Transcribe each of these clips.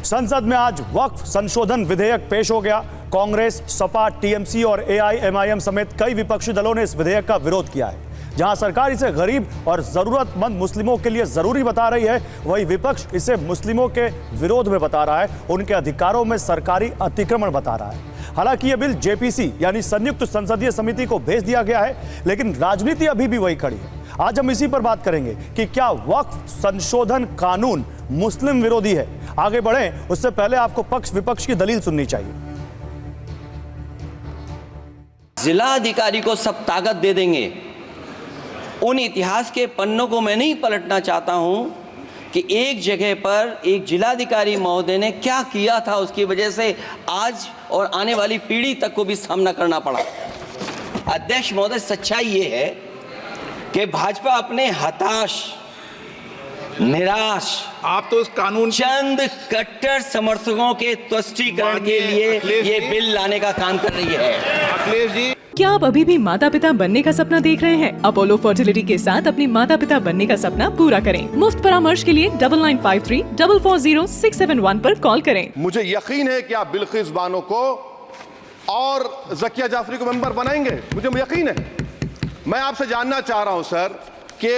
संसद में आज वक्फ संशोधन विधेयक पेश हो गया। कांग्रेस, सपा, टीएमसी और एआईएमआईएम समेत कई विपक्षी दलों ने इस विधेयक का विरोध किया है। जहां सरकार इसे गरीब और जरूरतमंद मुस्लिमों के लिए जरूरी बता रही है, वहीं विपक्ष इसे मुस्लिमों के विरोध में बता रहा है, उनके अधिकारों में सरकारी अतिक्रमण बता रहा है। हालांकि यह बिल जेपीसी यानी संयुक्त संसदीय समिति को भेज दिया गया है, लेकिन राजनीति अभी भी वही खड़ी है। आज हम इसी पर बात करेंगे कि क्या वक्फ संशोधन कानून मुस्लिम विरोधी है। आगे बढ़ें उससे पहले आपको पक्ष विपक्ष की दलील सुननी चाहिए। जिला अधिकारी को सब ताकत दे देंगे। उन इतिहास के पन्नों को मैं नहीं पलटना चाहता हूं कि एक जगह पर एक जिलाधिकारी महोदय ने क्या किया था, उसकी वजह से आज और आने वाली पीढ़ी तक को भी सामना करना पड़ा। अध्यक्ष महोदय, सच्चाई ये है कि भाजपा अपने हताश, निराश, आप तो उस कानून चंद कट्टर समर्थकों के तुष्टीकरण के लिए ये बिल लाने का काम कर रही है। अखिलेश जी, क्या आप अभी भी माता पिता बनने का सपना देख रहे हैं? अपोलो फर्टिलिटी के साथ अपने माता पिता बनने का सपना पूरा करें। मुफ्त परामर्श के लिए 9953440671 पर कॉल करें। मुझे यकीन है कि आप बिल्किस बानो को और ज़किया जाफरी को मेंबर बनाएंगे, मुझे यकीन है। मैं आपसे जानना चाह रहा हूं सर कि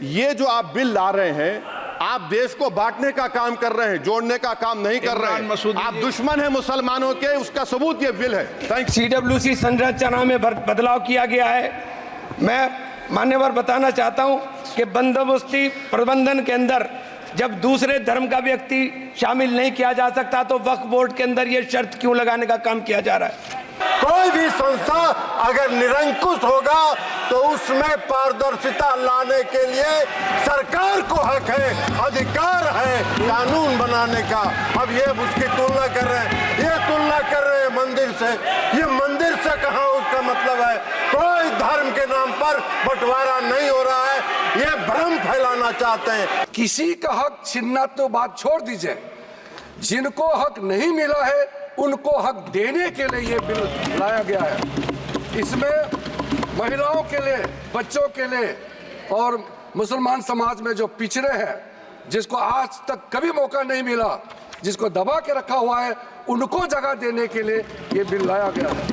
ये जो आप बिल ला रहे हैं, आप देश को बांटने का काम कर रहे हैं, जोड़ने का काम नहीं कर रहे हैं। आप दुश्मन हैं मुसलमानों के, उसका सबूत ये बिल है। Thank you. CWC संरचना में बदलाव किया गया है। मैं मान्यवर बताना चाहता हूं कि बंदोबस्ती प्रबंधन के अंदर जब दूसरे धर्म का व्यक्ति शामिल नहीं किया जा सकता, तो वक्फ बोर्ड के अंदर यह शर्त क्यों लगाने का काम किया जा रहा है? कोई भी संस्था अगर निरंकुश होगा तो उसमें पारदर्शिता लाने के लिए सरकार को हक है, अधिकार है कानून बनाने का। अब ये उसकी तुलना कर रहे हैं, ये तुलना कर रहे हैं मंदिर से। ये मंदिर से कहाँ उसका मतलब है? कोई धर्म के नाम पर बंटवारा नहीं हो रहा है, ये भ्रम फैलाना चाहते हैं। किसी का हक छीनना तो बात छोड़ दीजिए, जिनको हक नहीं मिला है उनको हक देने के लिए ये बिल लाया गया है। इसमें महिलाओं के लिए, बच्चों के लिए और मुसलमान समाज में जो पिछड़े हैं, जिसको आज तक कभी मौका नहीं मिला, जिसको दबा के रखा हुआ है, उनको जगह देने के लिए ये बिल लाया गया है।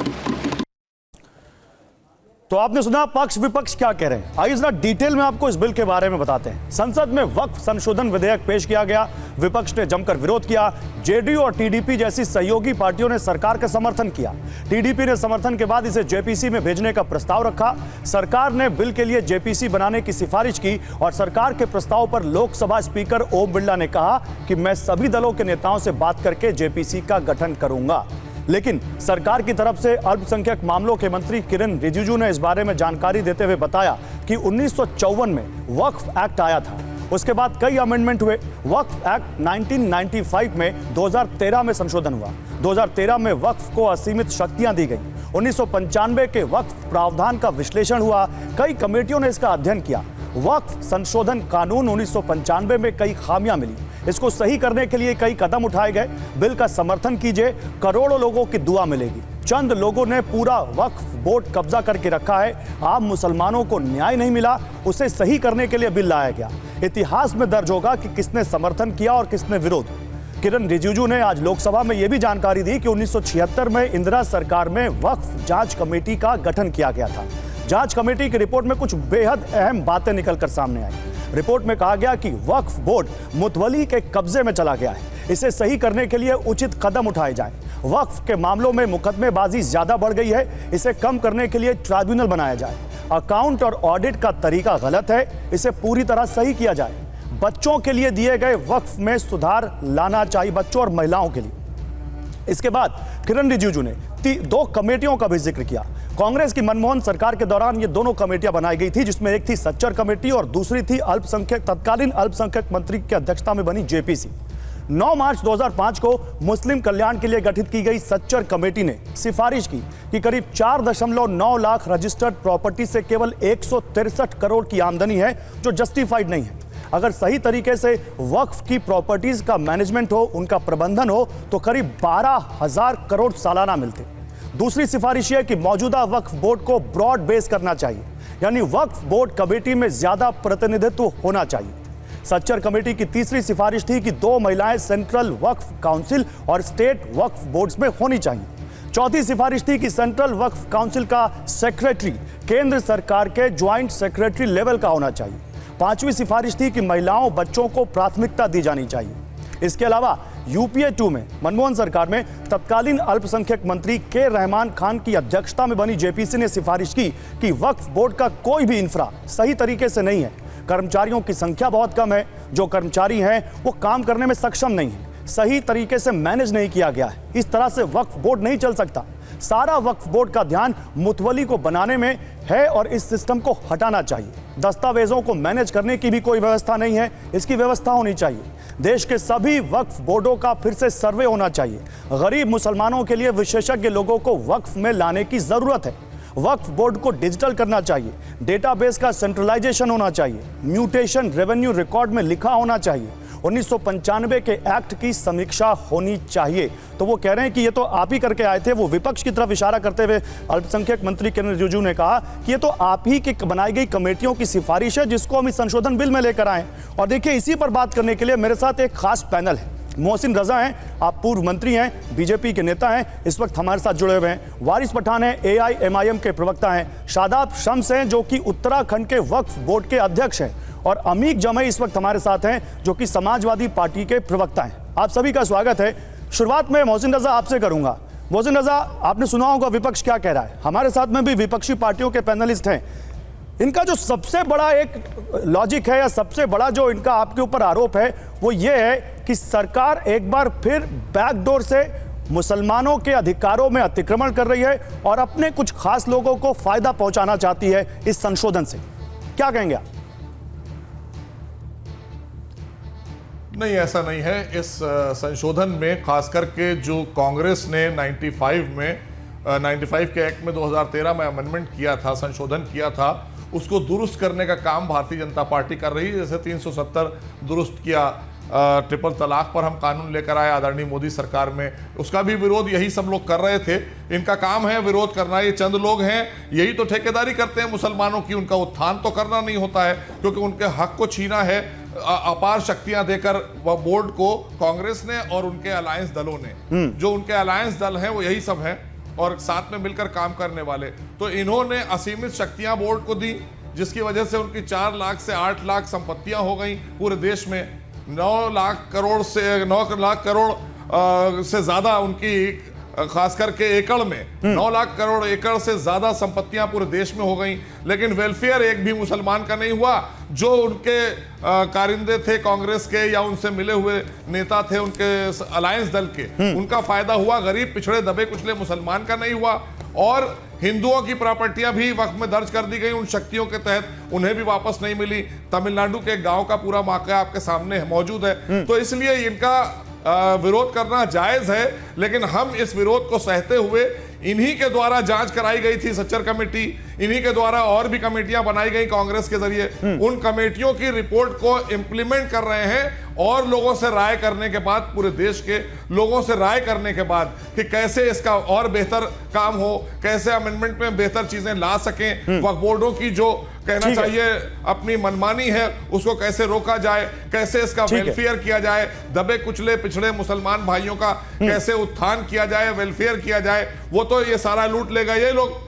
तो आपने सुना पक्ष विपक्ष क्या कह रहे हैं। आइए जरा डिटेल में आपको इस बिल के बारे में बताते हैं। संसद में वक्फ संशोधन विधेयक पेश किया गया। विपक्ष ने जमकर विरोध किया। जेडीयू और टीडीपी जैसी सहयोगी पार्टियों ने सरकार का समर्थन किया। टीडीपी ने समर्थन के बाद इसे जेपीसी में भेजने का प्रस्ताव रखा। सरकार ने बिल के लिए जेपीसी बनाने की सिफारिश की और सरकार के प्रस्ताव पर लोकसभा स्पीकर ओम बिरला ने कहा कि मैं सभी दलों के नेताओं से बात करके जेपीसी का गठन करूंगा। लेकिन सरकार की तरफ से अल्पसंख्यक मामलों के मंत्री किरण रिजिजू ने इस बारे में जानकारी देते हुए बताया कि 1954 में वक्फ एक्ट आया था। उसके बाद कई अमेंडमेंट हुए। वक्फ एक्ट 1995 में 2013 में संशोधन हुआ। 2013 में वक्फ को असीमित शक्तियां दी गई। 1995 के वक्फ प्रावधान का विश्लेषण हुआ। कई कमेटियों ने इसका अध्ययन किया। वक्फ संशोधन कानून 1995 में कई खामियां मिली। इसको सही करने के लिए कई कदम उठाए गए। बिल का समर्थन कीजिए, करोड़ों लोगों की दुआ मिलेगी। चंद लोगों ने पूरा वक्फ बोर्ड कब्जा करके रखा है। आम मुसलमानों को न्याय नहीं मिला, उसे सही करने के लिए बिल लाया गया। इतिहास में दर्ज होगा कि किसने समर्थन किया और किसने विरोध। किरण रिजिजू ने आज लोकसभा में यह भी जानकारी दी कि 1976 में इंदिरा सरकार में वक्फ जांच कमेटी का गठन किया गया था। जांच कमेटी की रिपोर्ट में कुछ बेहद अहम बातें निकलकर सामने आई। रिपोर्ट में कहा गया कि वक्फ बोर्ड मुतवली के कब्जे में चला गया है। इसे सही करने के लिए उचित कदम उठाए जाएं। वक्फ के मामलों में मुकदमेबाजी ज्यादा बढ़ गई है। इसे कम करने के लिए ट्राइब्यूनल बनाया जाए। अकाउंट और ऑडिट का तरीका गलत है, इसे पूरी तरह सही किया जाए। बच्चों के लिए दिए गए वक्फ में सुधार लाना चाहिए, बच्चों और महिलाओं के लिए। इसके बाद किरण रिजिजू ने 2 कमेटियों का भी जिक्र किया। कांग्रेस की मनमोहन सरकार के दौरान ये दोनों कमेटियां बनाई गई थी, जिसमें एक थी सच्चर कमेटी और दूसरी थी तत्कालीन अल्पसंख्यक मंत्री की अध्यक्षता में बनी जेपीसी। 9 मार्च 2005 को मुस्लिम कल्याण के लिए गठित की गई सच्चर कमेटी ने सिफारिश की कि करीब 4.9 लाख रजिस्टर्ड प्रॉपर्टी से केवल 163 करोड़ की आमदनी है, जो जस्टिफाइड नहीं है। अगर सही तरीके से वक्फ की प्रॉपर्टीज का मैनेजमेंट हो, उनका प्रबंधन हो, तो करीब 12,000 करोड़ सालाना मिलते। दूसरी सिफारिश है कि मौजूदा वक्फ बोर्ड को ब्रॉड बेस करना चाहिए, यानी वक्फ बोर्ड कमेटी में ज्यादा प्रतिनिधित्व होना चाहिए। सच्चर कमेटी की तीसरी सिफारिश थी कि 2 महिलाएं सेंट्रल वक्फ काउंसिल और स्टेट वक्फ बोर्ड्स में होनी चाहिए। चौथी सिफारिश थी कि सेंट्रल वक्फ काउंसिल का सेक्रेटरी केंद्र सरकार के ज्वाइंट सेक्रेटरी लेवल का होना चाहिए। पांचवी सिफारिश थी कि महिलाओं बच्चों को प्राथमिकता दी जानी चाहिए। इसके अलावा यूपीए 2 में मनमोहन सरकार में तत्कालीन अल्पसंख्यक मंत्री के रहमान खान की अध्यक्षता में बनी जेपीसी ने सिफारिश की कि वक्फ बोर्ड का कोई भी इंफ्रा सही तरीके से नहीं है। कर्मचारियों की संख्या बहुत कम है, जो कर्मचारी हैं वो काम करने में सक्षम नहीं है, सही तरीके से मैनेज नहीं किया गया है। इस तरह से वक्फ बोर्ड नहीं चल सकता। सारा वक्फ बोर्ड का ध्यान मुतवली को बनाने में है और इस सिस्टम को हटाना चाहिए। दस्तावेजों को मैनेज करने की भी कोई व्यवस्था नहीं है, इसकी व्यवस्था होनी चाहिए। देश के सभी वक्फ बोर्डों का फिर से सर्वे होना चाहिए। गरीब मुसलमानों के लिए विशेषज्ञ लोगों को वक्फ में लाने की जरूरत है। वक्फ बोर्ड को डिजिटल करना चाहिए, डेटाबेस का सेंट्रलाइजेशन होना चाहिए, म्यूटेशन रेवेन्यू रिकॉर्ड में लिखा होना चाहिए, 1995 के एक्ट की समीक्षा होनी चाहिए। तो वो कह रहे हैं कि ये तो आप ही करके आए थे। वो विपक्ष की तरफ इशारा करते हुए अल्पसंख्यक मंत्री किरेन रिजिजू ने कहा कि ये तो आप ही की बनाई गई कमेटियों की सिफारिश है जिसको हम इस संशोधन बिल में लेकर आए। और देखिए, इसी पर बात करने के लिए मेरे साथ एक खास पैनल है। मोहसिन रजा हैं, आप पूर्व मंत्री हैं, बीजेपी के नेता हैं, इस वक्त हमारे साथ जुड़े हुए हैं। वारिस पठान हैं, AIMIM के प्रवक्ता हैं। शादाब शम्स हैं, जो कि उत्तराखंड के वक्फ बोर्ड के अध्यक्ष हैं। और अमीक जमई इस वक्त हमारे साथ हैं, जो कि समाजवादी पार्टी के प्रवक्ता हैं। आप सभी का स्वागत है। शुरुआत में मोहसिन रजा आपसे करूंगा। मोहसिन रजा, आपने सुना होगा विपक्ष क्या कह रहा है। हमारे साथ में भी विपक्षी पार्टियों के पैनलिस्ट हैं। इनका जो सबसे बड़ा एक लॉजिक है या सबसे बड़ा जो इनका आपके ऊपर आरोप है वो ये है कि सरकार एक बार फिर बैकडोर से मुसलमानों के अधिकारों में अतिक्रमण कर रही है और अपने कुछ खास लोगों को फायदा पहुंचाना चाहती है इस संशोधन से। क्या कहेंगे आप? नहीं, ऐसा नहीं है। इस संशोधन में खास करके जो कांग्रेस ने 95 के एक्ट में 2013 में अमेंडमेंट किया था, संशोधन किया था, उसको दुरुस्त करने का काम भारतीय जनता पार्टी कर रही है। जैसे 370 दुरुस्त किया, ट्रिपल तलाक पर हम कानून लेकर आए आदरणीय मोदी सरकार में, उसका भी विरोध यही सब लोग कर रहे थे। इनका काम है विरोध करना। ये चंद लोग हैं, यही तो ठेकेदारी करते हैं मुसलमानों की। उनका उत्थान तो करना नहीं होता है, क्योंकि उनके हक को छीना है अपार शक्तियां देकर बोर्ड को कांग्रेस ने और उनके अलायंस दलों ने। जो उनके अलायंस दल हैं वो यही सब हैं और साथ में मिलकर काम करने वाले। तो इन्होंने असीमित शक्तियां बोर्ड को दी, जिसकी वजह से उनकी 4 लाख से 8 लाख संपत्तियां हो गई पूरे देश में। 9 लाख करोड़ से ज्यादा उनकी, खास करके एकड़ में 9 लाख करोड़ एकड़ से ज्यादा संपत्तियां पूरे देश में हो गई। लेकिन वेलफेयर एक भी मुसलमान का नहीं हुआ। जो उनके कारिंदे थे कांग्रेस के या उनसे मिले हुए नेता थे उनके अलायंस दल के, उनका फायदा हुआ। गरीब पिछड़े दबे कुचले मुसलमान का नहीं हुआ। और हिंदुओं की प्रॉपर्टियां भी वक्फ में दर्ज कर दी गई उन शक्तियों के तहत, उन्हें भी वापस नहीं मिली। तमिलनाडु के गांव का पूरा वाकया आपके सामने मौजूद है। तो इसलिए इनका विरोध करना जायज है, लेकिन हम इस विरोध को सहते हुए इन्हीं के द्वारा जांच कराई गई थी सच्चर कमेटी, इन्हीं के द्वारा और भी कमेटियां बनाई गई कांग्रेस के जरिए, उन कमेटियों की रिपोर्ट को इंप्लीमेंट कर रहे हैं। और लोगों से राय करने के बाद, पूरे देश के लोगों से राय करने के बाद कि कैसे इसका और बेहतर काम हो, कैसे अमेंडमेंट में बेहतर चीजें ला सकें, वक्फ बोर्डों की जो कहना चाहिए अपनी मनमानी है उसको कैसे रोका जाए, कैसे इसका वेलफेयर किया जाए, दबे कुचले पिछड़े मुसलमान भाइयों का कैसे उत्थान किया जाए, वेलफेयर किया जाए। वो तो ये सारा लूट लेगा ये लोग।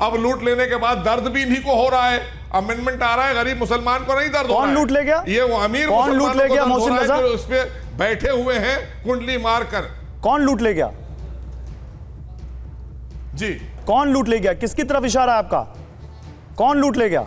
अब लूट लेने के बाद दर्द भी इन्हीं को हो रहा है। अमेंडमेंट आ रहा है, गरीब मुसलमान को नहीं दर्द हो रहा है। कौन लूट ले गया? ये वो अमीर कौन लूट ले गया? मोहसिन रजा, जो उस पे बैठे हुए हैं कुंडली मारकर। कौन लूट ले गया जी? कौन लूट ले गया? किसकी तरफ इशारा है आपका? कौन लूट ले गया?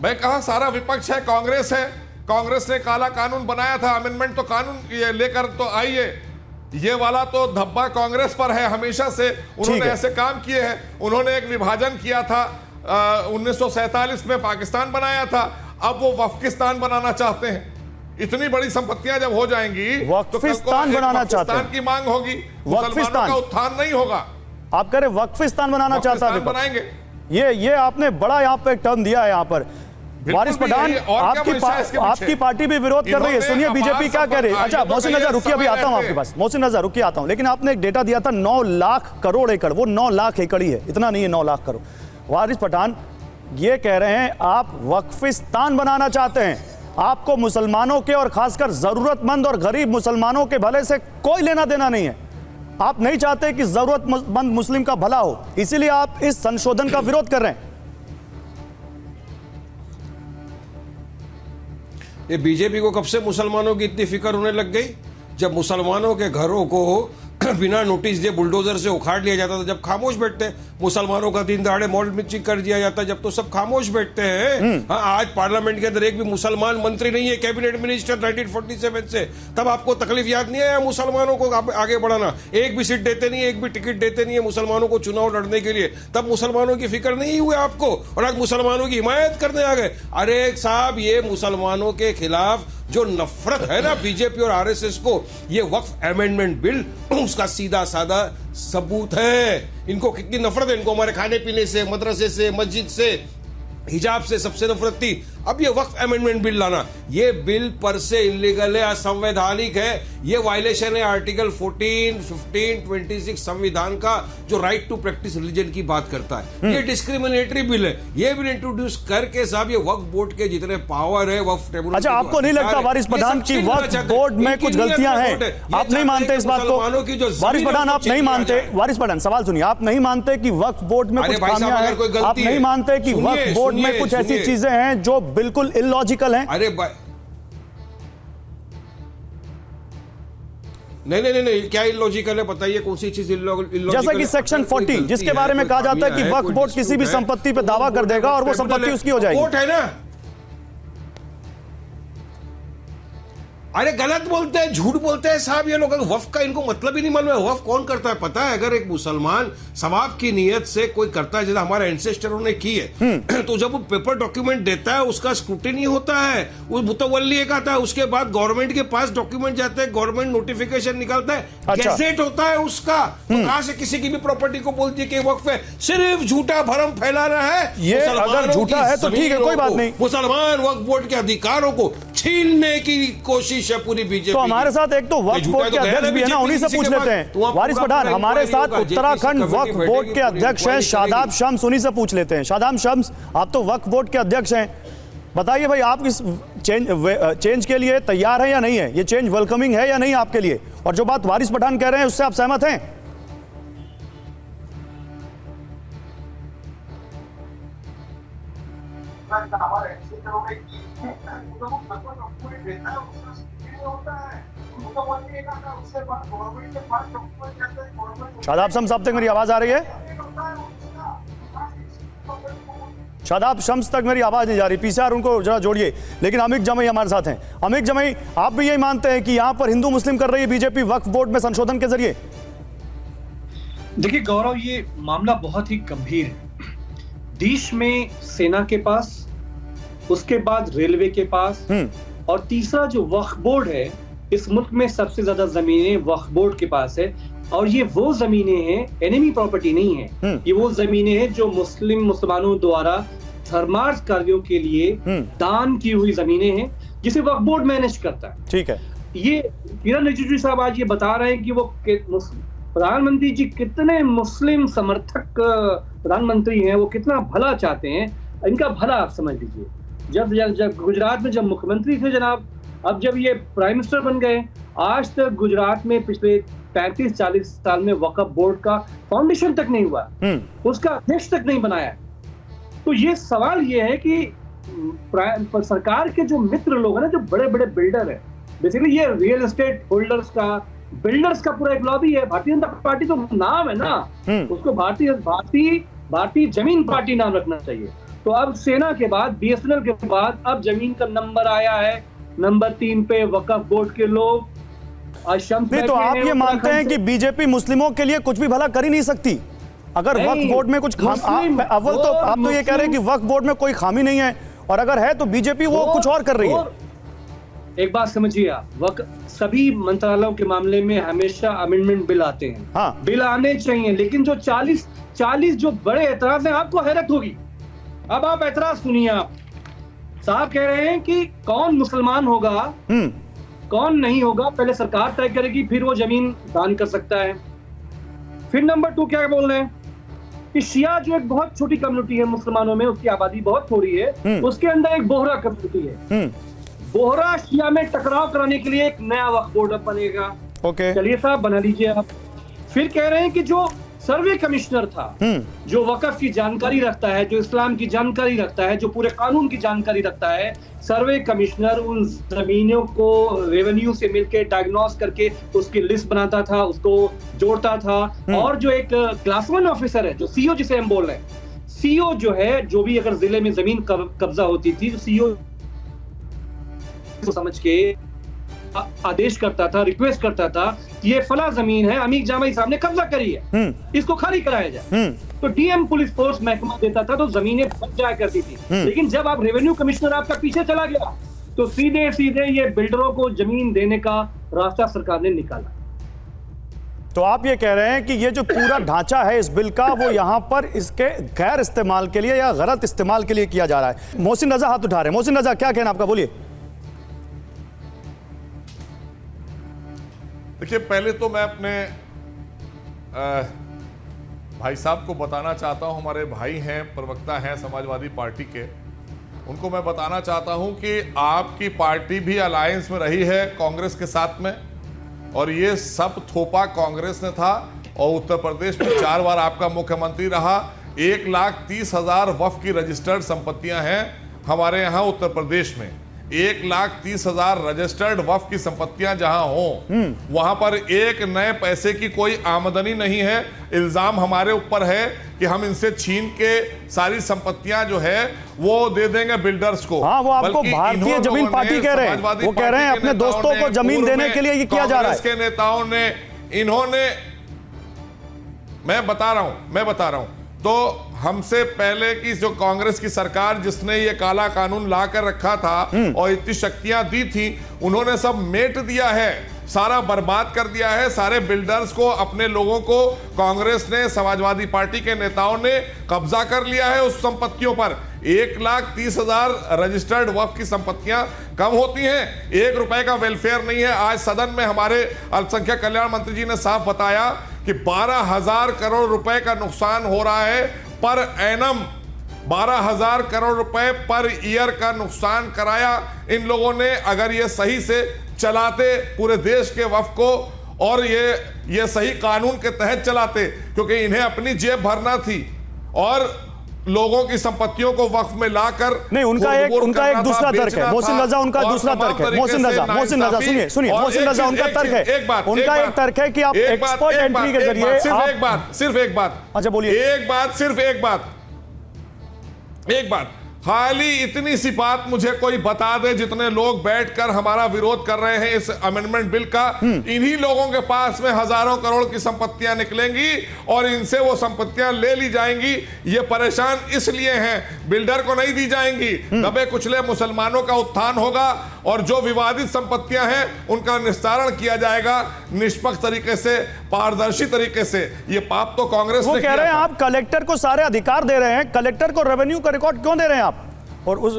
मैं कहा सारा विपक्ष है, कांग्रेस है। कांग्रेस ने काला कानून बनाया था, अमेंडमेंट तो कानून ये लेकर तो आई है। ये वाला तो धब्बा कांग्रेस पर है हमेशा से। उन्होंने ऐसे काम किए हैं। उन्होंने एक विभाजन किया था, 1947 में पाकिस्तान बनाया था। अब वो वफकिस्तान बनाना चाहते हैं। इतनी बड़ी संपत्तियां जब हो जाएंगी तो वक्फिस्तान बनाना चाहते हैं की मांग होगी, मुसलमानों का उत्थान नहीं होगा। आप कह रहे वक्फिस्तान बनाना चाहता है, बनाएंगे। ये आपने बड़ा यहाँ पे टर्म दिया है। यहाँ पर वारिस पठान, आपकी पार्टी भी विरोध कर रही है। सुनिए बीजेपी क्या कह रही है। अच्छा मोहसिन रजा रुकिए, अभी आता हूं आपके पास। मोहसिन रजा रुकिए, आता हूं। लेकिन आपने एक डेटा दिया था 9 लाख करोड़ एकड़, वो 9 लाख एकड़ ही है, इतना नहीं है 9 लाख करोड़। वारिस पठान ये कह रहे हैं आप वक्फिस्तान बनाना चाहते हैं। आपको मुसलमानों के और खासकर जरूरतमंद और गरीब मुसलमानों के भले से कोई लेना देना नहीं है। आप नहीं चाहते कि जरूरतमंद मुस्लिम का भला हो, इसीलिए आप इस संशोधन का विरोध कर रहे हैं। ये बीजेपी को कब से मुसलमानों की इतनी फिक्र होने लग गई? जब मुसलमानों के घरों को बिना नोटिस दिए बुलडोजर से उखाड़ लिया जाता था, जब खामोश बैठते, मुसलमानों का दिन दहाड़े मॉल मिर्ची कर दिया जाता, जब तो सब खामोश बैठते हैं। हाँ, आज पार्लियामेंट के अंदर एक भी मुसलमान मंत्री नहीं है, कैबिनेट मिनिस्टर 1947 से। तब आपको तकलीफ याद नहीं है मुसलमानों को आगे बढ़ाना? एक भी सीट देते नहीं है, एक भी टिकट देते नहीं है मुसलमानों को चुनाव लड़ने के लिए। तब मुसलमानों की फिक्र नहीं हुई आपको, और आज मुसलमानों की हिमायत करने आ गए। अरे साहब, ये मुसलमानों के खिलाफ जो नफरत है ना बीजेपी और आरएसएस को, ये वक्फ अमेंडमेंट बिल उसका सीधा साधा सबूत है। इनको कितनी नफरत है, इनको हमारे खाने पीने से, मदरसे से, मस्जिद से, हिजाब से सबसे नफरत थी। अब ये वक्फ अमेंडमेंट बिल लाना, ये बिल पर से इलीगल है, असंवैधानिक है, ये वायलेशन है आर्टिकल 14, 15, 26 संविधान का, जो राइट टू प्रैक्टिस रिलीजन की बात करता है। ये डिस्क्रिमिनेटरी बिल है। ये बिल इंट्रोड्यूस करके साहब ये वक्फ बोर्ड के जितने पावर है, वक्फ ट्रिब्यूनल। अच्छा, आपको नहीं लगता वारिस पठान की वक्फ बोर्ड में कुछ गलतियां हैं? आप नहीं मानते इस बात को? वारिस पठान, आप नहीं मानते? वारिस पठान, सवाल सुनिए, आप नहीं मानते कि वक्फ बोर्ड में कुछ खामियां हैं? आप नहीं मानते कि वक्फ बोर्ड में कुछ ऐसी चीजें हैं जो बिल्कुल इलॉजिकल हैं? अरे नहीं, क्या इलॉजिकल है बताइए? कौन सी चीज इलॉजिकल? जैसा कि सेक्शन 40 जिसके बारे में कहा जाता है कि वक्फ बोर्ड किसी भी संपत्ति पे दावा कर देगा और वो संपत्ति उसकी हो जाएगी। कोर्ट है ना। अरे गलत बोलते हैं, झूठ बोलते हैं साहब ये लोग। वक्फ का इनको मतलब ही नहीं मालूम है। वक्फ कौन करता है पता है? अगर एक मुसलमान सवाब की नियत से कोई करता है, जैसे हमारे एंसेस्टरों ने की है, तो जब वो पेपर डॉक्यूमेंट देता है उसका स्क्रूटिनी होता है, वो मुतवल्ली एक आता है, उसके बाद गवर्नमेंट के पास डॉक्यूमेंट जाते हैं, गवर्नमेंट नोटिफिकेशन निकालता है, गैजेट होता है उसका। तो कहां से किसी की भी प्रॉपर्टी को बोल दिए कि वक्फ है? सिर्फ झूठा भरम फैलाना है। ये अगर झूठा है तो ठीक है, कोई बात नहीं। मुसलमान वक्फ बोर्ड के अधिकारों को छीनने की कोशिश है पूरी बीजेपी। तो हमारे साथ एक तो वक्फ बोर्ड के अध्यक्ष भी है ना, उन्हीं से पूछ लेते हैं। वारिस पठान, हमारे साथ उत्तराखंड वक्फ बोर्ड के अध्यक्ष हैं शादाब शम्स, उन्हीं से पूछ लेते हैं। शादाब शम्स, आप तो वक्फ बोर्ड के अध्यक्ष हैं, बताइए भाई, आप इस चेंज के लिए तैयार हैं या नहीं है? ये चेंज वेलकमिंग है या नहीं आपके लिए? और जो बात वारिस पठान कह रहे हैं उससे आप सहमत हैं? शादाब शम्स, अब तक मेरी आवाज आ रही है? शादाब शम्स तक मेरी आवाज नहीं जा रही, पीसीआर उनको जरा जोड़िए। लेकिन अमिक जमई हमारे साथ हैं। अमिक जमई, आप भी यही मानते हैं कि यहां पर हिंदू मुस्लिम कर रही है बीजेपी वक्फ बोर्ड में संशोधन के जरिए? देखिए गौरव, ये मामला बहुत ही गंभीर है। देश में सेना के पास, उसके बाद रेलवे के पास, और तीसरा जो वक्फ बोर्ड है, इस मुल्क में सबसे ज्यादा जमीनें वक्फ बोर्ड के पास है। और ये वो जमीनें हैं, एनिमी प्रॉपर्टी नहीं है, ये वो जमीनें हैं जो मुसलमानों द्वारा धर्मार्थ कार्यों के लिए दान की हुई जमीनें हैं, जिसे वक्फ बोर्ड मैनेज करता है। ठीक है। ये किरण रिजिजू साहब आज ये बता रहे हैं कि वो प्रधानमंत्री जी कितने मुस्लिम समर्थक प्रधानमंत्री हैं, वो कितना भला चाहते हैं। इनका भला आप समझ लीजिए। जब गुजरात में जब मुख्यमंत्री थे जनाब, अब जब ये प्राइम मिनिस्टर बन गए, आज तक गुजरात में पिछले 35-40 साल में वक्फ बोर्ड का फाउंडेशन तक नहीं हुआ, उसका अध्यक्ष तक नहीं बनाया। तो ये सवाल ये है कि सरकार के जो मित्र लोग हैं ना, जो बड़े बड़े बिल्डर है, बेसिकली ये रियल एस्टेट होल्डर्स का, बिल्डर्स का पूरा एक लॉबी है। भारतीय जनता पार्टी तो नाम है ना, उसको भारतीय जमीन पार्टी नाम रखना चाहिए। तो अब सेना के बाद, बीएसएनएल के बाद, अब जमीन का नंबर आया है नंबर 3 पे वक्फ बोर्ड के लोग। नहीं, तो आप ये मानते हैं कि बीजेपी मुस्लिमों के लिए कुछ भी भला कर ही नहीं सकती? अगर वक्फ बोर्ड में कुछ अव्वल तो आप तो ये कह रहे हैं कि वक्फ बोर्ड में कोई खामी नहीं है, और अगर है तो बीजेपी वो कुछ और कर रही है। एक बात समझिए आप, सभी मंत्रालयों के मामले में हमेशा अमेंडमेंट बिल आते हैं। हाँ। बिल आने चाहिए, लेकिन जो 40 जो बड़े एतराज हैं, आपको हैरत होगी। अब आप एतराज सुनिए। आप साहब कह रहे हैं कि कौन मुसलमान होगा, कौन नहीं होगा, पहले सरकार तय करेगी, फिर वो जमीन दान कर सकता है। फिर नंबर 2 क्या बोल रहे हैं कि शिया जो एक बहुत छोटी कम्युनिटी है मुसलमानों में, उसकी आबादी बहुत थोड़ी है, उसके अंदर एक बोहरा कम्युनिटी है। बोहरा शिया में टकराव कराने के लिए एक नया वक्फ बोर्ड बनेगा। ओके, चलिए साहब, बना लीजिए आप। फिर कह रहे हैं कि जो सर्वे कमिश्नर था, जो वक्फ की जानकारी रखता है, जो इस्लाम की जानकारी रखता है, जो पूरे कानून की जानकारी रखता है, सर्वे कमिश्नर उन जमीनों को रेवेन्यू से मिलकर डायग्नोस करके उसकी लिस्ट बनाता था, उसको जोड़ता था। और जो एक क्लास 1 ऑफिसर है, जो सीओ जिसे हम बोल रहे हैं, सीओ जो है, जो भी अगर जिले में जमीन कब्जा होती थी, तो सीओ को समझ के आदेश करता था, रिक्वेस्ट करता था कि ये फला जमीन है, अमीर जामई साहब ने कब्जा करी है, इसको खाली कराया जाए। तो डीएम पुलिस फोर्स महकमा देता था, तो जमीनें बच जाया करती थी। लेकिन जब आप रेवेन्यू कमिश्नर आपका पीछे चला गया, तो सीधे सीधे ये बिल्डरों को जमीन देने का रास्ता सरकार ने निकाला। तो आप ये कह रहे हैं कि ये जो पूरा ढांचा है इस बिल का, वो यहां पर इसके गैर इस्तेमाल के लिए या गलत इस्तेमाल के लिए किया जा रहा है। मोहसिन रजा हाथ उठा रहे हैं। मोहसिन रजा, क्या कहना आपका, बोलिए। देखिए, पहले तो मैं अपने भाई साहब को बताना चाहता हूं, हमारे भाई हैं, प्रवक्ता हैं समाजवादी पार्टी के, उनको मैं बताना चाहता हूं कि आपकी पार्टी भी अलायंस में रही है कांग्रेस के साथ में, और ये सब थोपा कांग्रेस ने था। और उत्तर प्रदेश में 4 बार आपका मुख्यमंत्री रहा। 1,30,000 वक्फ की रजिस्टर्ड संपत्तियां हैं हमारे यहाँ उत्तर प्रदेश में। 1,30,000 रजिस्टर्ड वक्फ की संपत्तियां जहां हों, वहां पर एक नए पैसे की कोई आमदनी नहीं है। इल्जाम हमारे ऊपर है कि हम इनसे छीन के सारी संपत्तियां जो है वो दे देंगे बिल्डर्स को। हाँ, वो आपको भारतीय जमीन पार्टी कह रहे हैं, वो कह रहे हैं अपने दोस्तों को जमीन देने के लिए ये किया जा रहा है। कांग्रेस के नेताओं ने, इन्होंने, मैं बता रहा हूं तो हमसे पहले की जो कांग्रेस की सरकार, जिसने ये काला कानून ला कर रखा था और इतनी शक्तियां दी थी, उन्होंने सब मेट दिया है, सारा बर्बाद कर दिया है। सारे बिल्डर्स को, अपने लोगों को कांग्रेस ने, समाजवादी पार्टी के नेताओं ने कब्जा कर लिया है उस संपत्तियों पर। 1,30,000 रजिस्टर्ड वक्फ की संपत्तियां कम होती हैं, 1 रुपए का वेलफेयर नहीं है। आज सदन में हमारे अल्पसंख्यक कल्याण मंत्री जी ने साफ बताया कि 12,000 करोड़ रुपए का नुकसान हो रहा है पर एनम। 12,000 करोड़ रुपए पर ईयर का नुकसान कराया इन लोगों ने। अगर ये सही से चलाते पूरे देश के वक्फ को, और ये सही कानून के तहत चलाते, क्योंकि इन्हें अपनी जेब भरना थी और लोगों की संपत्तियों को वक्फ में लाकर नहीं, उनका एक दूसरा तर्क है। मोहसिन रजा उनका दूसरा तर्क है। मोहसिन रजा सुनिए, मोहसिन रजा उनका तर्क है, उनका एक तर्क है कि आप एक्सपर्ट एंट्री के जरिए सिर्फ एक बात, अच्छा बोलिए। एक बात खाली इतनी सी बात मुझे कोई बता दे, जितने लोग बैठकर हमारा विरोध कर रहे हैं इस अमेंडमेंट बिल का, इन्हीं लोगों के पास में हजारों करोड़ की संपत्तियां निकलेंगी और इनसे वो संपत्तियां ले ली जाएंगी। ये परेशान इसलिए हैं, बिल्डर को नहीं दी जाएंगी। दबे कुचले मुसलमानों का उत्थान होगा और जो विवादित संपत्तियां हैं उनका निस्तारण किया जाएगा निष्पक्ष तरीके से, पारदर्शी तरीके से। ये पाप तो कांग्रेस ने कह रहे हैं। आप कलेक्टर को सारे अधिकार दे रहे हैं, कलेक्टर को रेवेन्यू का रिकॉर्ड क्यों दे रहे हैं आप? और उस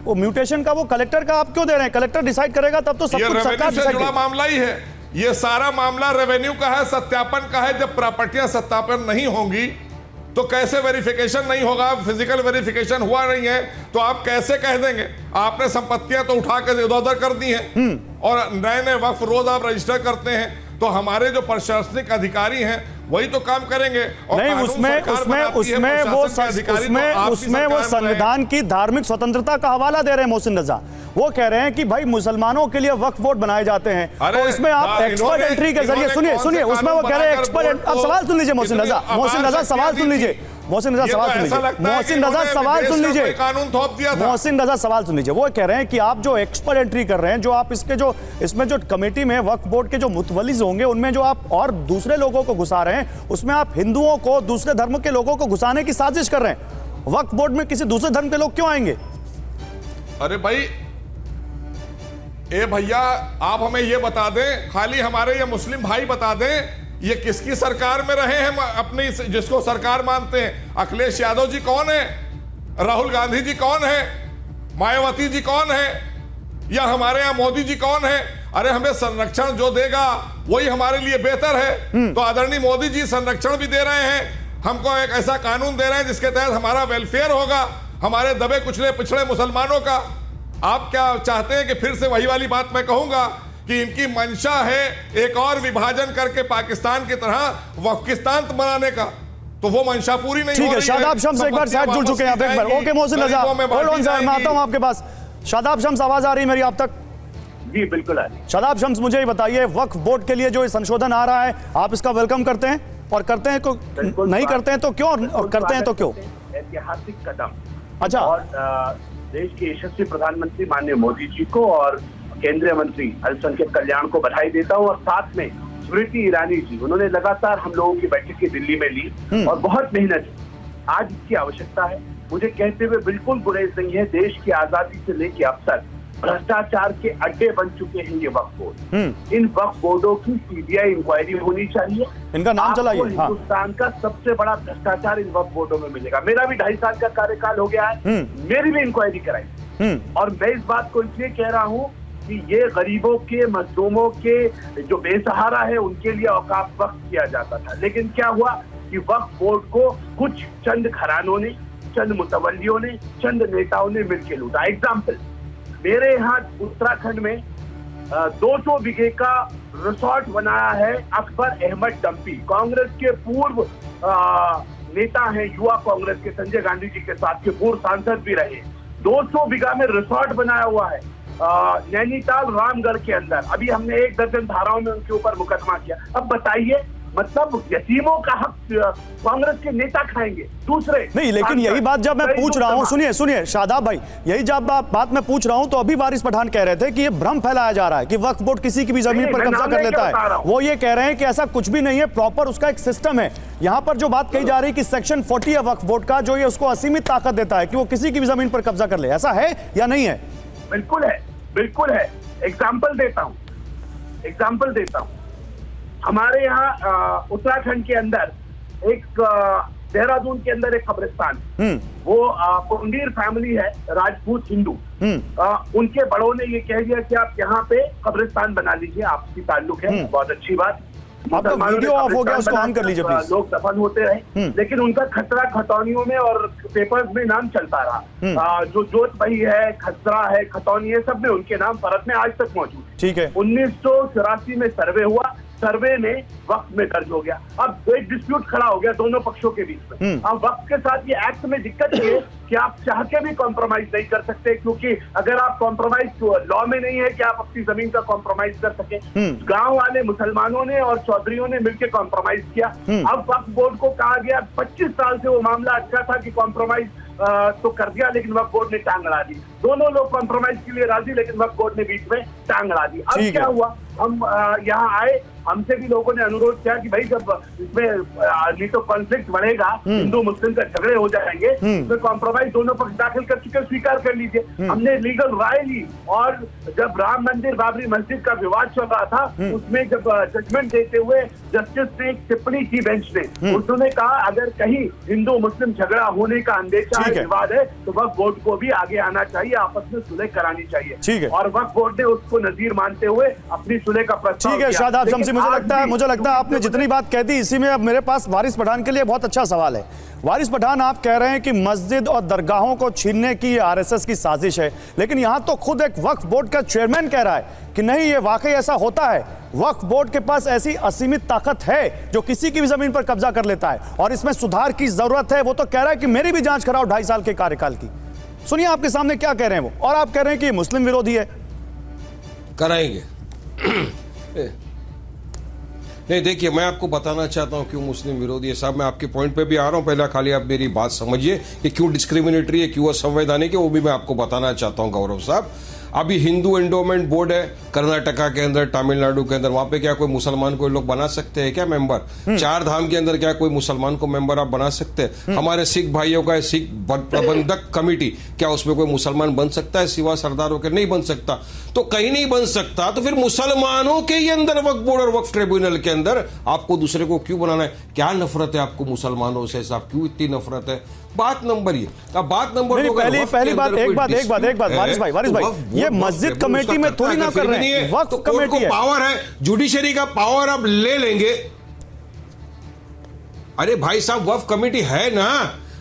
म्यूटेशन का, वो कलेक्टर का आप क्यों दे रहे हैं? कलेक्टर डिसाइड करेगा तब तो सब कुछ सरकार से जुड़ा मामला ही है। ये सारा मामला रेवेन्यू का है, सत्यापन का है। जब प्रॉपर्टियां सत्यापन नहीं होंगी तो कैसे वेरिफिकेशन नहीं होगा? फिजिकल वेरिफिकेशन हुआ नहीं है तो आप कैसे कह देंगे? आपने संपत्तियां तो उठा के इधर उधर कर दी हैं और नए नए वक्फ रोज आप रजिस्टर करते हैं। तो हमारे जो प्रशासनिक अधिकारी हैं वही तो काम करेंगे। और नहीं, उसमें वो संविधान की धार्मिक स्वतंत्रता का हवाला दे रहे हैं मोहसिन रजा। वो कह रहे हैं कि भाई मुसलमानों के लिए वक्फ बोर्ड बनाए जाते हैं, तो इसमें आप एक्सपर्ट एंट्री के जरिए, सुनिए उसमें वो कह रहे हैं एक्सपर्ट। अब सवाल सुन लीजिए मोहसिन रजा, सवाल सुन लीजिए। मोहसिन रजा सवाल सुन लीजिए। वो कह रहे हैं कि आप जो एक्सपर्ट एंट्री कर रहे हैं, जो आप इसमें जो कमेटी में वक्फ बोर्ड के जो मुतवल्लिज होंगे उनमें जो आप और दूसरे लोगों को घुसा रहे हैं, उसमें आप हिंदुओं को, दूसरे धर्म के लोगों को घुसाने की साजिश कर रहे हैं। वक्फ बोर्ड में किसी दूसरे धर्म के लोग क्यों आएंगे? अरे भाई, भैया आप हमें ये बता दें, खाली हमारे ये मुस्लिम भाई बता दें, ये किसकी सरकार में रहे हैं अपनी, जिसको सरकार मानते हैं? अखिलेश यादव जी कौन है? राहुल गांधी जी कौन है? मायावती जी कौन है? या हमारे यहाँ मोदी जी कौन है? अरे हमें संरक्षण जो देगा वही हमारे लिए बेहतर है। तो आदरणीय मोदी जी संरक्षण भी दे रहे हैं, हमको एक ऐसा कानून दे रहे हैं जिसके तहत हमारा वेलफेयर होगा, हमारे दबे कुचले पिछड़े मुसलमानों का। आप क्या चाहते हैं कि फिर से वही वाली बात मैं कहूंगा कि इनकी मंशा है एक और विभाजन करके पाकिस्तान की तरह वफकिस्तान बनाने का, तो वो मंशा पूरी नहीं हो ठीक है। रही शादाब शम्स एक बार साथ जुड़ चुके हैं आप, एक बार। Okay Mohsin Raza, hold on sir, मैं आता हूं आपके पास। शादाब शम्स, आवाज आ रही है मेरी आप तक? जी बिल्कुल आ रही है। शादाब शम्स, मुझे ये बताइए, वक्फ बोर्ड के लिए जो ये संशोधन आ रहा है, आप इसका वेलकम करते हैं? और करते हैं तो नहीं करते हैं तो क्यों, और करते हैं तो क्यों? ऐतिहासिक कदम। अच्छा। और देश के यशस्वी प्रधानमंत्री माननीय मोदी जी को और केंद्रीय मंत्री अल्पसंख्यक कल्याण को बधाई देता हूँ, और साथ में स्मृति ईरानी जी, उन्होंने लगातार हम लोगों की बैठक दिल्ली में ली और बहुत मेहनत की। आज इसकी आवश्यकता है। मुझे कहते हुए बिल्कुल गुरेज नहीं है, देश की आजादी से लेकर अब तक भ्रष्टाचार के अड्डे बन चुके हैं ये वक्फ बोर्ड। इन वक्फ बोर्डों की सीबीआई इंक्वायरी होनी चाहिए। इनका नाम चलाइए। हाँ। हिंदुस्तान का सबसे बड़ा भ्रष्टाचार इन वक्फ बोर्डों में मिलेगा। मेरा भी 2.5 साल का कार्यकाल हो गया है, मेरी भी इंक्वायरी कराई, और मैं इस बात को इसलिए कह रहा हूँ कि ये गरीबों के, मजलूमों के, जो बेसहारा है, उनके लिए औकाफ वक्फ किया जाता था। लेकिन क्या हुआ कि वक्फ बोर्ड को कुछ चंद घरानों ने, चंद मुतवल्लियों ने, चंद नेताओं ने मिलकर लूटा। एग्जाम्पल, मेरे यहाँ उत्तराखंड में 200 बीघे का रिसोर्ट बनाया है अकबर अहमद डम्पी, कांग्रेस के पूर्व नेता हैं, युवा कांग्रेस के, संजय गांधी जी के साथ के पूर्व सांसद भी रहे। 200 बीघा में रिसोर्ट बनाया हुआ है नैनीताल रामगढ़ के अंदर। अभी हमने 1 दर्जन धाराओं में उनके ऊपर मुकदमा किया। अब बताइए, मतलब यतीमों का हक कांग्रेस के नेता खाएंगे, दूसरे नहीं। लेकिन यही बात जब मैं पूछ रहा हूं, सुनिए शादाब भाई, यही जब बात मैं पूछ रहा हूं, तो अभी वारिस पठान कह रहे थे कि ये भ्रम फैलाया जा रहा है कि वक्फ बोर्ड किसी की भी जमीन पर कब्जा कर लेता है। वो ये कह रहे हैं कि ऐसा कुछ भी नहीं है, प्रॉपर उसका एक सिस्टम है। यहां पर जो बात कही जा रही है कि सेक्शन 40 है वक्फ बोर्ड का, जो ये उसको असीमित ताकत देता है कि वो किसी की भी जमीन पर कब्जा कर ले, ऐसा है या नहीं है? बिल्कुल है, बिल्कुल है। एग्जाम्पल देता हूं। हमारे यहाँ उत्तराखंड के अंदर एक देहरादून के अंदर एक कब्रिस्तान, वो कुंडीर फैमिली है, राजपूत हिंदू। उनके बड़ों ने ये कह दिया कि आप यहाँ पे कब्रिस्तान बना लीजिए, आपसी ताल्लुक है, बहुत अच्छी बात। आपका वीडियो ऑफ हो गया, उसको ऑन कर लीजिए प्लीज। लोग दफन होते रहे, लेकिन उनका खतरा खतौनियों में और पेपर्स में नाम चलता रहा। जो जोत भाई है, खतरा है, खतौनी है, सब में उनके नाम परत में आज तक मौजूद है। ठीक है। 1984 में सर्वे हुआ, सर्वे में वक्त में दर्ज हो गया। अब एक डिस्प्यूट खड़ा हो गया दोनों पक्षों के बीच में। अब वक्त के साथ ये एक्ट में दिक्कत ये है कि आप चाह के भी कॉम्प्रोमाइज नहीं कर सकते, क्योंकि अगर आप कॉम्प्रोमाइज लॉ में नहीं है कि आप अपनी जमीन का कॉम्प्रोमाइज कर सके। गांव वाले मुसलमानों ने और चौधरियों ने मिलकर कॉम्प्रोमाइज किया। अब वक्फ बोर्ड को कहा गया, 25 साल से वो मामला अच्छा था कि कॉम्प्रोमाइज तो कर दिया, लेकिन वक्फ बोर्ड ने टांग अड़ा दी। दोनों लोग कॉम्प्रोमाइज के लिए राजी, लेकिन वक्फ बोर्ड ने बीच में टांग अड़ा दी। अब क्या हुआ, हम यहाँ आए, हमसे भी लोगों ने अनुरोध किया कि भाई जब इसमें नहीं तो कॉन्फ्लिक्ट बढ़ेगा, हिंदू मुस्लिम का झगड़े हो जाएंगे, तो कॉम्प्रोमाइज दोनों पक्ष दाखिल कर चुके, स्वीकार कर लीजिए। हमने लीगल राय ली, और जब राम मंदिर बाबरी मस्जिद का विवाद चल रहा था, उसमें जब जजमेंट देते हुए जस्टिस ने एक टिप्पणी की बेंच ने, उन्होंने कहा अगर कहीं हिंदू मुस्लिम झगड़ा होने का अंदेशा है, विवाद है, तो वक्फ बोर्ड को भी आगे आना चाहिए, आपस में सुलह करानी चाहिए। और वक्फ बोर्ड ने उसको नजीर मानते हुए अपनी सुलह का प्रस्ताव ठीक है। शादाब शम्सी, मुझे लगता है आपने जितनी बात कह दी, इसी में अब मेरे पास वारिस पठान के लिए बहुत अच्छा सवाल है। वारिस पठान, आप कह रहे हैं कि मस्जिद और दरगाहों को छीनने की आरएसएस की साजिश है, लेकिन यहां तो खुद एक वक्फ बोर्ड का चेयरमैन कह रहा है कि नहीं, ये वाकई ऐसा होता है, वक्फ बोर्ड के पास ऐसी असीमित ताकत है जो किसी की भी जमीन पर कब्जा कर लेता है, और इसमें सुधार की जरूरत है। वो तो कह रहा है कि मेरी भी जांच कराओ 2.5 साल के कार्यकाल की। सुनिए आपके सामने क्या कह रहे हैं वो, और आप कह रहे हैं कि मुस्लिम विरोधी है। कराएंगे। नहीं, देखिए, मैं आपको बताना चाहता हूं क्यों मुस्लिम विरोधी है। साहब, मैं आपके पॉइंट पे भी आ रहा हूं, पहले खाली आप मेरी बात समझिए कि क्यों डिस्क्रिमिनेटरी है, क्यों असंवैधानिक है, वो भी मैं आपको बताना चाहता हूं गौरव साहब। अभी हिंदू एंडोमेंट बोर्ड है कर्नाटका के अंदर, तमिलनाडु के अंदर, वहां पे क्या कोई मुसलमान को लोग बना सकते हैं क्या मेंबर? 4 धाम के अंदर क्या कोई मुसलमान को मेंबर आप बना सकते हैं? हमारे सिख भाइयों का सिख प्रबंधक कमेटी, क्या उसमें कोई मुसलमान बन सकता है सिवा सरदारों के? नहीं बन सकता। तो कहीं नहीं बन सकता, तो फिर मुसलमानों के ही अंदर वक्फ बोर्ड और वक्फ ट्रिब्यूनल के अंदर आपको दूसरे को क्यों बनाना है? क्या नफरत है आपको मुसलमानों से साहब? क्यों इतनी नफरत है? बात नंबर ये। अब बात नंबर पहली बात, एक बात वारिस भाई, ये मस्जिद कमेटी में थोड़ी ना कर रहे हैं, वक्फ कमेटी है, पावर है, जुडिशरी का पावर अब ले लेंगे। अरे भाई साहब, वक्फ कमेटी है ना,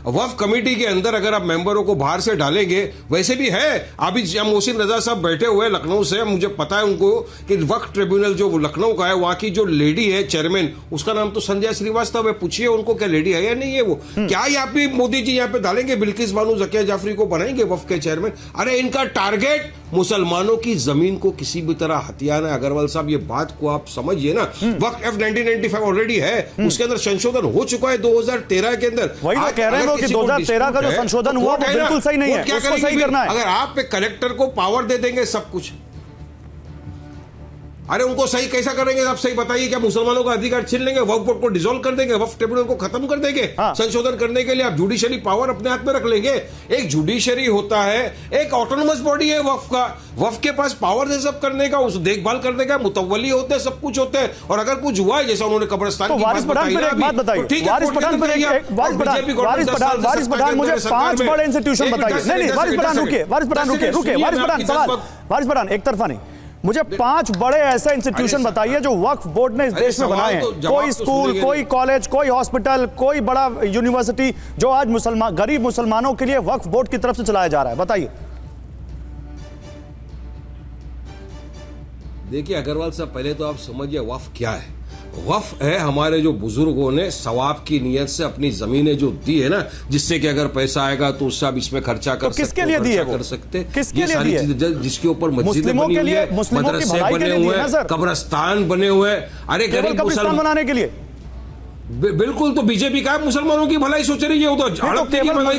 वक्फ कमेटी के अंदर अगर आप मेंबरों को बाहर से डालेंगे, वैसे भी है अभी मोहसिन रजा साहब बैठे हुए लखनऊ से, मुझे पता है उनको कि वक्फ ट्रिब्यूनल जो लखनऊ का है, वहां की जो लेडी है चेयरमैन, उसका नाम तो संध्या श्रीवास्तव है, पूछिए उनको क्या लेडी है या नहीं है वो। क्या यहाँ पे मोदी जी यहाँ पे डालेंगे बिल्किस बानो ज़किया जाफरी को बनाएंगे वक्फ के चेयरमैन? अरे इनका टारगेट मुसलमानों की जमीन को किसी भी तरह हथियाना है। अग्रवाल साहब ये बात को आप समझिए ना, वक्फ एक्ट 1995 ऑलरेडी है, उसके अंदर संशोधन हो चुका है 2013 के अंदर। वही तो कह रहे हैं कि 2013 का जो संशोधन हुआ वो बिल्कुल सही नहीं है, उसको सही करना है। अगर आप पे कलेक्टर को पावर दे देंगे सब कुछ, अरे उनको सही कैसा करेंगे आप सही बताइए? क्या मुसलमानों का अधिकार छीन लेंगे? वक्फ बोर्ड को डिसॉल्व कर देंगे? वक्फ ट्रिब्यूनल को खत्म कर देंगे? संशोधन करने के लिए आप जुडिशरी पावर अपने हाथ में रख लेंगे? एक जुडिशरी होता है, एक ऑटोनोमस बॉडी है वक्फ का, वक्फ के पास पावर है सब करने का, उस देखभाल करने का, मुतवली होते हैं, सब कुछ होते हैं। और अगर कुछ हुआ है जैसा उन्होंने कब्रिस्तान की वारिस पठान पर एक बात बताइए, वारिस पठान मुझे 5 बड़े इंस्टीट्यूशन बताइए। नहीं, वारिस पठान रुकिए, वारिस पठान एक तरफा नहीं, मुझे 5 बड़े ऐसे इंस्टीट्यूशन बताइए जो वक्फ बोर्ड ने इस देश में बनाए हैं। कोई स्कूल, कोई कॉलेज, कोई हॉस्पिटल, कोई बड़ा यूनिवर्सिटी जो आज गरीब मुसलमानों के लिए वक्फ बोर्ड की तरफ से चलाया जा रहा है, बताइए। देखिए अग्रवाल साहब, पहले तो आप समझिए वक्फ क्या है। वक्फ है हमारे जो बुजुर्गों ने सवाब की नियत से अपनी जमीनें जो दी है ना, जिससे कि अगर पैसा आएगा तो उससे आप इसमें खर्चा कर सकते, किसके लिए दी है? कर सकते, किसके लिए दी है? जिसके ऊपर मस्जिदें बनी हुई है, मदरसे बने हुए हैं, कब्रिस्तान बने हुए हैं। अरे गरीब कब्रिस्तान बनाने के लिए बिल्कुल, तो बीजेपी का मुसलमानों की भलाई सोच रही है, वो तो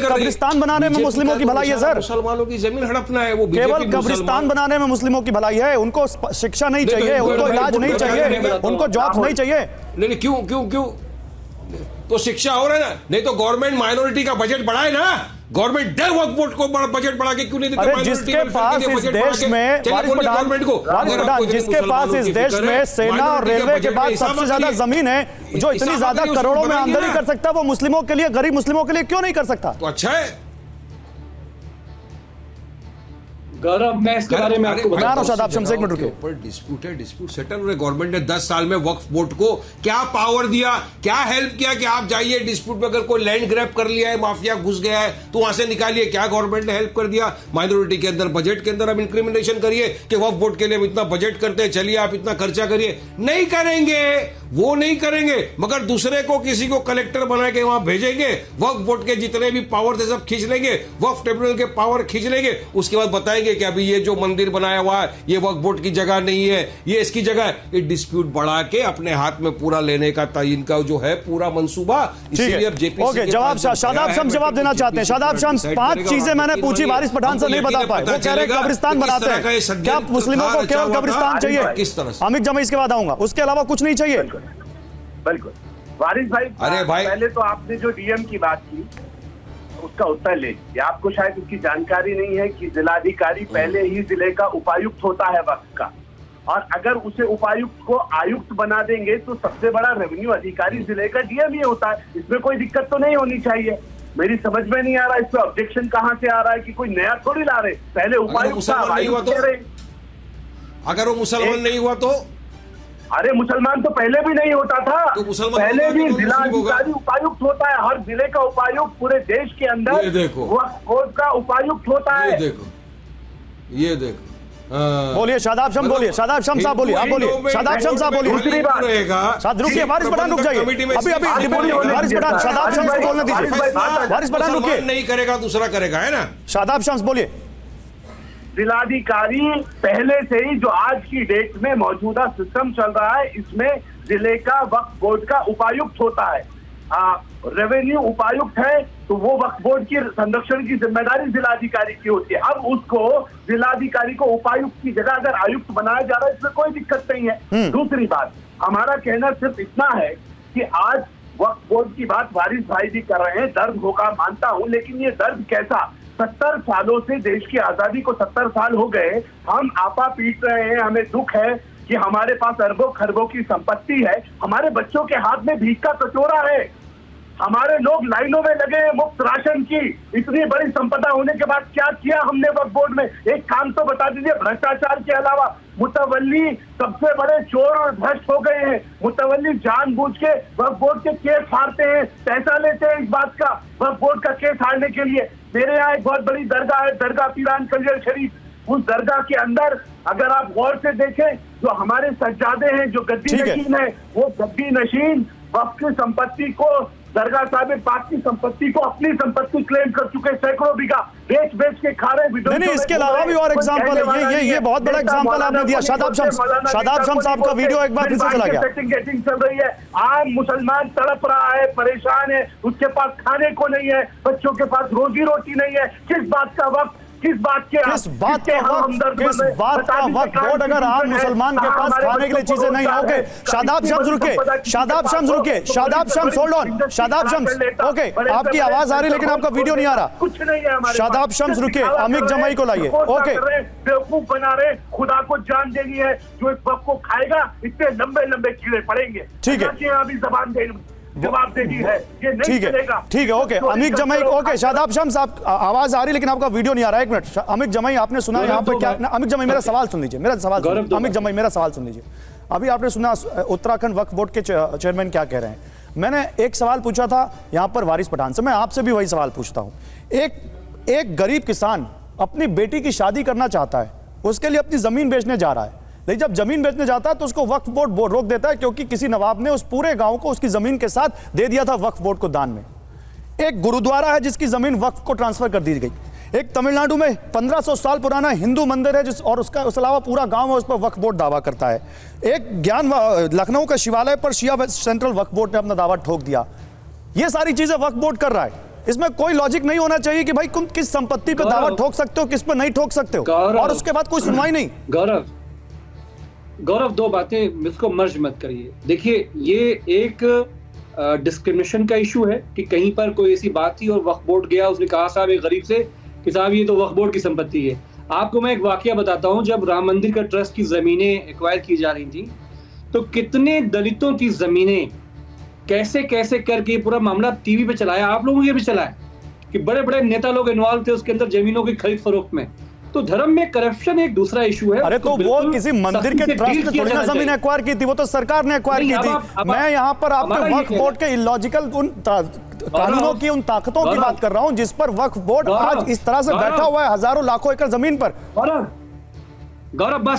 कब्रिस्तान बनाने में मुस्लिमों की भलाई है सर। मुसलमानों की जमीन हड़पना है, वो केवल कब्रिस्तान बनाने में मुस्लिमों की भलाई है। उनको शिक्षा नहीं चाहिए, उनको इलाज नहीं चाहिए, उनको जॉब नहीं चाहिए। नहीं, क्यों तो शिक्षा हो रहा है ना? नहीं तो गवर्नमेंट माइनॉरिटी का बजट बढ़ाए ना, गवर्नमेंट दे वक्फ बोर्ड को बजट बढ़ा के क्यों नहीं देते? अरे जिसके पास इस देश में जिसके पास इस देश में सेना और रेलवे के बाद सबसे ज्यादा जमीन है, जो इतनी ज्यादा करोड़ों में आमदनी कर सकता है, वो मुस्लिमों के लिए, गरीब मुस्लिमों के लिए क्यों नहीं कर सकता? तो अच्छा है गौरव, मैं इसके बारे में आपको बता रहा हूं। शादाब शम्स, एक मिनट रुकिए। ऊपर डिस्प्यूट सेटल हो रहे। गवर्नमेंट ने 10 साल में वक्फ बोर्ड को क्या पावर दिया, क्या हेल्प किया कि आप जाइए डिस्प्यूट में, अगर कोई लैंड ग्रैब कर लिया है, माफिया घुस गया है तो वहां से निकालिए? क्या गवर्नमेंट ने हेल्प कर दिया? माइनॉरिटी के अंदर बजट के अंदर आप इंक्रीमेंटेशन करिए कि वक्फ बोर्ड के लिए हम इतना बजट करते हैं, चलिए आप इतना खर्चा करिए। नहीं करेंगे, वो नहीं करेंगे, मगर दूसरे को किसी को कलेक्टर बना के वहां भेजेंगे, वक्फ बोर्ड के जितने भी पावर थे सब खींच लेंगे, वक्फ ट्रिब्यूनल के पावर खींच लेंगे, उसके बाद बताएंगे कि अभी ये जो मंदिर बनाया हुआ है ये वक्फ बोर्ड की जगह नहीं है, ये इसकी जगह है। ये डिस्प्यूट बढ़ा के अपने हाथ में पूरा लेने का इनका जो है पूरा मंसूबा, इसीलिए अब जेपीसी ओके, जवाब शादाब शम्स जवाब देना चाहते हैं। शादाब शम्स, 5 चीजें मैंने पूछी, वारिस पठान से नहीं बता पाए। वो कह रहे हैं कब्रिस्तान बनाते हैं, क्या मुस्लिमों को केवल कब्रिस्तान चाहिए? किस तरह से? अमित जमा, इसके बाद आऊंगा, उसके अलावा कुछ नहीं चाहिए? बिल्कुल वारिस भाई, अरे भाई पहले तो आपने जो डीएम की बात की उसका उत्तर ले लीजिए। आपको शायद उसकी जानकारी नहीं है कि जिलाधिकारी पहले ही जिले का उपायुक्त होता है वक्त का, और अगर उसे उपायुक्त को आयुक्त बना देंगे तो सबसे बड़ा रेवेन्यू अधिकारी जिले का डीएम ही होता है। इसमें कोई दिक्कत तो नहीं होनी चाहिए। मेरी समझ में नहीं आ रहा इस पे ऑब्जेक्शन कहाँ से आ रहा है कि कोई नया थोड़ी ला रहे, पहले उपायुक्त अगर वो मुसलमान नहीं हुआ तो? अरे मुसलमान तो पहले भी नहीं होता था, तो पहले भी जिलाधिकारी उपायुक्त होता है, हर जिले का उपायुक्त पूरे देश के अंदर वक्फ बोर्ड का उपायुक्त होता है। ये देखो बोलिए शादाब शम्स, बोलिए शादाब शम्स साहब, बोलिए आप, बोलिए शादाब शम्स साहब, बोलिए। दूसरी बात रुकिए, वारिस पठान रुक जाइए, अभी वारिस पठान, शादाब शम्स को बोलने दीजिए। वारिस पठान रुकिए, नहीं करेगा दूसरा करेगा, है ना? शादाब शम्स बोलिए। जिलाधिकारी पहले से ही जो आज की डेट में मौजूदा सिस्टम चल रहा है, इसमें जिले का वक्फ बोर्ड का उपायुक्त होता है। रेवेन्यू उपायुक्त है तो वो वक्फ बोर्ड की संरक्षण की जिम्मेदारी जिलाधिकारी की होती है। अब उसको जिलाधिकारी को उपायुक्त की जगह अगर आयुक्त बनाया जा रहा है, इसमें कोई दिक्कत नहीं है। दूसरी बात, हमारा कहना सिर्फ इतना है कि आज वक्फ बोर्ड की बात वारिस भाई भी कर रहे हैं, दर्द होगा मानता हूं, लेकिन ये दर्द कैसा? 70 सालों से, देश की आजादी को 70 साल हो गए, हम आपा पीट रहे हैं, हमें दुख है कि हमारे पास अरबों खरबों की संपत्ति है, हमारे बच्चों के हाथ में भीख का कटोरा है, हमारे लोग लाइनों में लगे हैं मुफ्त राशन की। इतनी बड़ी संपदा होने के बाद क्या किया हमने वक्फ बोर्ड में? एक काम तो बता दीजिए। भ्रष्टाचार के अलावा मुतवल्ली सबसे बड़े चोर और भ्रष्ट हो गए हैं। मुतवल्ली जानबूझ के वक्फ बोर्ड के केस हारते हैं, पैसा लेते हैं इस बात का, वक्फ बोर्ड का केस हारने के लिए। मेरे यहाँ एक बहुत बड़ी दरगाह है, दरगाह पीरान कलियर शरीफ। उस दरगाह के अंदर अगर आप गौर से देखें, जो हमारे सज्जादे हैं, जो गद्दी नशीन है, वो गद्दी नशीन वक्फ की संपत्ति को, दरगाह साहिब पाक की संपत्ति को अपनी संपत्ति क्लेम कर चुके, सैकड़ों बीघा बेच के खा रहे। नहीं, इसके अलावा भी और एग्जांपल है। ये बहुत बड़ा एग्जांपल आपने दिया। शादाब शम्स साहब का वीडियो एक बार फिर से चला गया। सेटिंग चल रही है, आम मुसलमान तड़प रहा है, परेशान है, उसके पास खाने को नहीं है, बच्चों के पास रोजी रोटी नहीं है। किस बात का वक्त, किस बात का वक्त बोर्ड अगर आम मुसलमान के पास खाने के लिए चीजें नहीं होंगे। शादाब शम्स रुके, Shadab Shams hold on, Shadab Shams okay, आपकी आवाज आ रही लेकिन आपका वीडियो नहीं आ रहा। कुछ नहीं है। शादाब शम्स रुके, अमिक जमाई को लाइए। ओके, बेवकूफ बना रहे, खुदा को जान देनी है। जो इस वक्त को खाएगा इतने लंबे लंबे कीड़े पड़ेंगे। ठीक है, अभी जबान दे जवाब देनी है, ये नहीं चलेगा। ठीक है, ओके, अमिक जमाई, ओके, शादाब शम्स आप आवाज आ रही लेकिन आपका वीडियो नहीं आ रहा है। एक मिनट, अमिक जमाई आपने सुना यहाँ पर क्या? अमिक जमाई मेरा सवाल सुन लीजिए, अमिक जमाई मेरा सवाल सुन लीजिए। अभी आपने सुना उत्तराखंड वक्फ बोर्ड के चेयरमैन क्या कह रहे हैं। मैंने एक सवाल पूछा था यहाँ पर वारिस पठान से, मैं आपसे भी वही सवाल पूछता हूँ। एक गरीब किसान अपनी बेटी की शादी करना चाहता है, उसके लिए अपनी जमीन बेचने जा रहा है, लेकिन जब जमीन बेचने जाता है तो उसको वक्फ बोर्ड रोक देता है, क्योंकि किसी नवाब ने उस पूरे गांव को उसकी जमीन के साथ दे दिया था वक्फ बोर्ड को दान में। एक गुरुद्वारा है जिसकी जमीन वक्फ को ट्रांसफर कर दी गई। एक तमिलनाडु में 1500 साल पुराना हिंदू मंदिर है और उसके अलावा पूरा गांव है, उस पर वक्फ बोर्ड दावा करता है। एक लखनऊ का शिवालय पर शिया सेंट्रल वक्फ बोर्ड ने अपना दावा ठोक दिया। ये सारी चीजें वक्फ बोर्ड कर रहा है। इसमें कोई लॉजिक नहीं होना चाहिए कि भाई तुम किस संपत्ति पर दावा ठोक सकते हो, किस पर नहीं ठोक सकते हो, और उसके बाद कोई सुनवाई नहीं। गौरव, दो बातें इसको मर्ज मत करिए। देखिए, ये एक डिस्क्रिमिनेशन का इशू है कि कहीं पर कोई ऐसी बात थी और वक्फ बोर्ड गया, उसने कहा साहब एक गरीब से कि साहब ये तो वक्फ बोर्ड की संपत्ति है। आपको मैं एक वाकया बताता हूं, जब राम मंदिर का ट्रस्ट की जमीनें एक्वायर की जा रही थी तो कितने दलितों की जमीनें कैसे कैसे करके पूरा मामला टीवी पे चलाया, आप लोगों ने भी चलाया कि बड़े बड़े नेता लोग इन्वॉल्व थे उसके अंदर जमीनों की खरीद फरोख्त में। तो धर्म में करप्शन एक दूसरा इशू है। अरे तो वो किसी मंदिर के ट्रस्ट ने थोड़ी ना जमीन एक्वायर की थी, वो तो सरकार ने एक्वायर की थी। मैं यहाँ पर आपके वक्फ बोर्ड के इलॉजिकल उन कानूनों की, उन ताकतों की बात कर रहा हूँ जिस पर वक्फ बोर्ड आज इस तरह से बैठा हुआ है हजारों लाखों एकड़ जमीन पर। गौरव, बात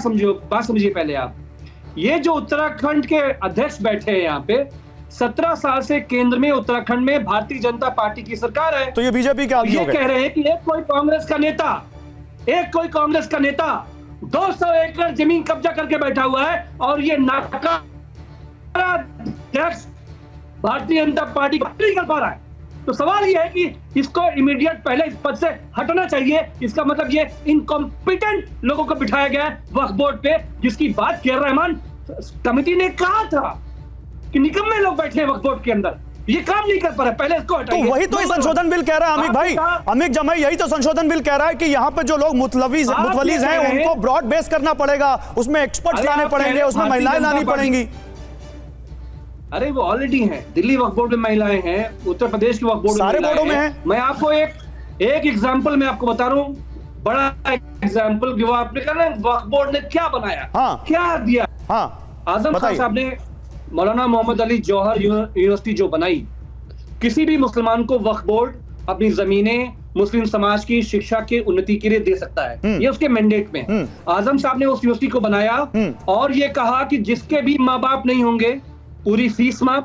समझिए पहले आप। ये जो उत्तराखंड के अध्यक्ष बैठे हैं यहाँ पे, 17 साल से केंद्र में उत्तराखंड में भारतीय जनता पार्टी की सरकार है। तो ये बीजेपी के आदमी हो गए। कह रहे हैं कि एक कोई कांग्रेस का नेता 200 एकड़ जमीन कब्जा करके बैठा हुआ है और ये नाकारा अध्यक्ष भारतीय जनता पार्टी नहीं कर पा रहा है। तो सवाल ये है कि इसको इमीडिएट पहले इस पद से हटना चाहिए। इसका मतलब ये इनकॉम्पिटेंट लोगों को बिठाया गया है वक्फ बोर्ड पे, जिसकी बात केयर रहमान कमेटी ने कहा था कि निकम्मे लोग बैठे हैं वक्फ बोर्ड के अंदर, ये काम नहीं कर पा रहा, पहले इसको हटाइए। तो वही तो संशोधन बिल कह रहा है अमिक भाई, अमिक जमाई, यही तो संशोधन बिल कह रहा है कि यहाँ पे जो लोग मुतवलीज हैं उनको ब्रॉड बेस करना पड़ेगा, उसमें एक्सपर्ट्स लाने पड़ेंगे, उसमें महिलाएं लानी पड़ेंगी। अरे वो ऑलरेडी हैं, दिल्ली वक्फ बोर्ड में महिलाएं हैं, उत्तर प्रदेश के वक्फ बोर्ड सारे बोर्डों में हैं। मैं आपको एक एग्जांपल मैं आपको बता रहा हूँ, बड़ा एग्जांपल जो आपने कहा ना वक्फ बोर्ड ने क्या बनाया, क्या दिया। आजम खान साहब ने मौलाना मोहम्मद अली जौहर यूनिवर्सिटी जो बनाई, किसी भी मुसलमान को वक्फ बोर्ड अपनी जमीनें मुस्लिम समाज की शिक्षा के उन्नति के लिए दे सकता है, ये उसके मैंडेट में। आजम साहब ने उस यूनिवर्सिटी को बनाया और ये कहा कि जिसके भी माँ बाप नहीं होंगे पूरी फीस माँ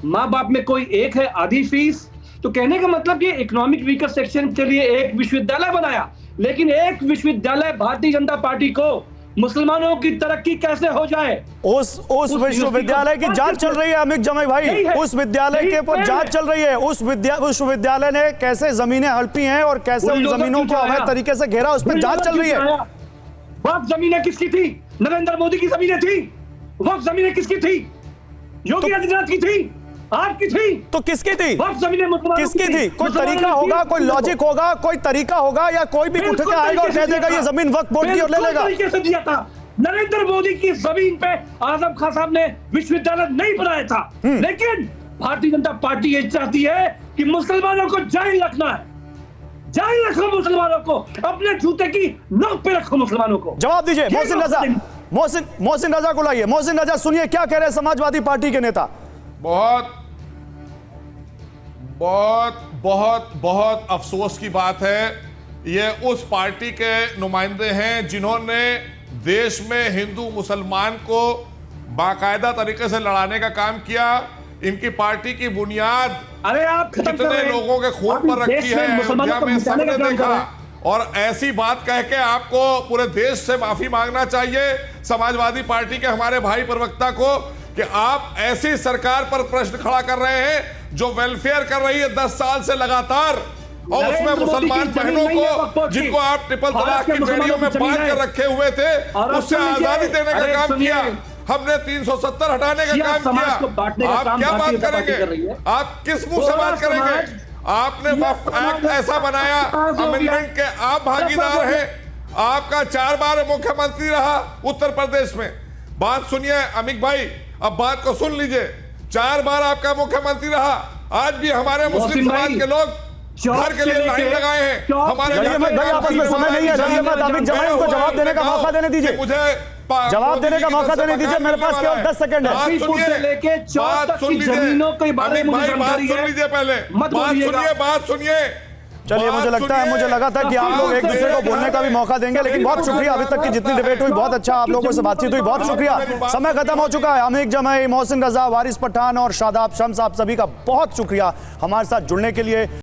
बाप में कोई एक है आधी फीस। तो कहने का मतलब कि इकोनॉमिक वीकर सेक्शन के लिए एक विश्वविद्यालय बनाया, लेकिन एक विश्वविद्यालय भारतीय जनता पार्टी को मुसलमानों की तरक्की कैसे हो जाए उस विश्वविद्यालय की जांच चल रही है अमिक जमाई भाई, उस विद्यालय के ऊपर जांच चल रही है। उस विश्वविद्यालय ने कैसे जमीनें हड़पी हैं और कैसे उन जमीनों को अवैध तरीके से घेरा, उस पर जांच चल रही है। वक्फ जमीनें किसकी थी? नरेंद्र मोदी की जमीनें थी। वक्फ जमीनें किसकी थी? योगी आदित्यनाथ की थी, आपकी थी। तो किसकी थी? वक्फ जमीनें किसकी थी? कोई तरीका होगा, कोई लॉजिक होगा, कोई तरीका होगा, या कोई भी उठ के आएगा और कह देगा ये जमीन वक्फ बोर्ड की और ले लेगा? तरीके से दिया था। नरेंद्र मोदी की जमीन पे आजम खान साहब ने विश्वविद्यालय नहीं बनाया था, लेकिन भारतीय जनता पार्टी ये चाहती है कि मुसलमानों को जारी रखना है, जारी रखो मुसलमानों को, अपने जूते की नोक पे रखो मुसलमानों को। जवाब दीजिए मोहसिन रजा, मोहसिन रजा को लाइए। मोहसिन रजा सुनिए क्या कह रहे हैं समाजवादी पार्टी के नेता। बहुत बहुत बहुत बहुत अफसोस की बात है, ये उस पार्टी के नुमाइंदे हैं जिन्होंने देश में हिंदू मुसलमान को बाकायदा तरीके से लड़ाने का काम किया। इनकी पार्टी की बुनियाद अरे आप कितने लोगों के खून पर रखी है, अयोध्या में सबने देखा। और ऐसी बात कह के आपको पूरे देश से माफी मांगना चाहिए समाजवादी पार्टी के हमारे भाई प्रवक्ता को कि आप ऐसी सरकार पर प्रश्न खड़ा कर रहे हैं जो वेलफेयर कर रही है 10 साल से लगातार, और उसमें मुसलमान बहनों को जिनको आप ट्रिपल तलाक की बेड़ियों में बांध कर रखे हुए थे उससे आजादी देने का काम किया। हमने 370 हटाने का काम किया। आप क्या बात करेंगे? आप किस मुंह से बात करेंगे? आपने वक्फ एक्ट ऐसा बनाया, अमेंडमेंट के आप भागीदार हैं। आपका 4 बार मुख्यमंत्री रहा उत्तर प्रदेश में। बात सुनिए अमित भाई, अब बात को सुन लीजिए। 4 बार आपका मुख्यमंत्री रहा। आज भी हमारे मुस्लिम समाज के लोग घर के लिए लाइन लगाए हैं। हमारे भाई आपस में समय नहीं है, लड़िए मत। अमित जमाई को जवाब देने का मौका देने दीजिए, मुझे जवाब देने का मौका देने दीजिए। मेरे पास केवल 10 सेकंड है। बात सुन लीजिए पहले, बात सुनिए। चलिए मुझे लगता है, मुझे लगा था कि आप लोग एक दूसरे को बोलने का भी मौका देंगे, लेकिन बहुत शुक्रिया अभी तक की जितनी डिबेट हुई, बहुत अच्छा आप लोगों से बातचीत हुई, बहुत शुक्रिया। समय खत्म हो चुका है। अमीक जमाई, मोहसिन रजा, वारिस पठान और शादाब शम्स, आप सभी का बहुत शुक्रिया हमारे साथ जुड़ने के लिए।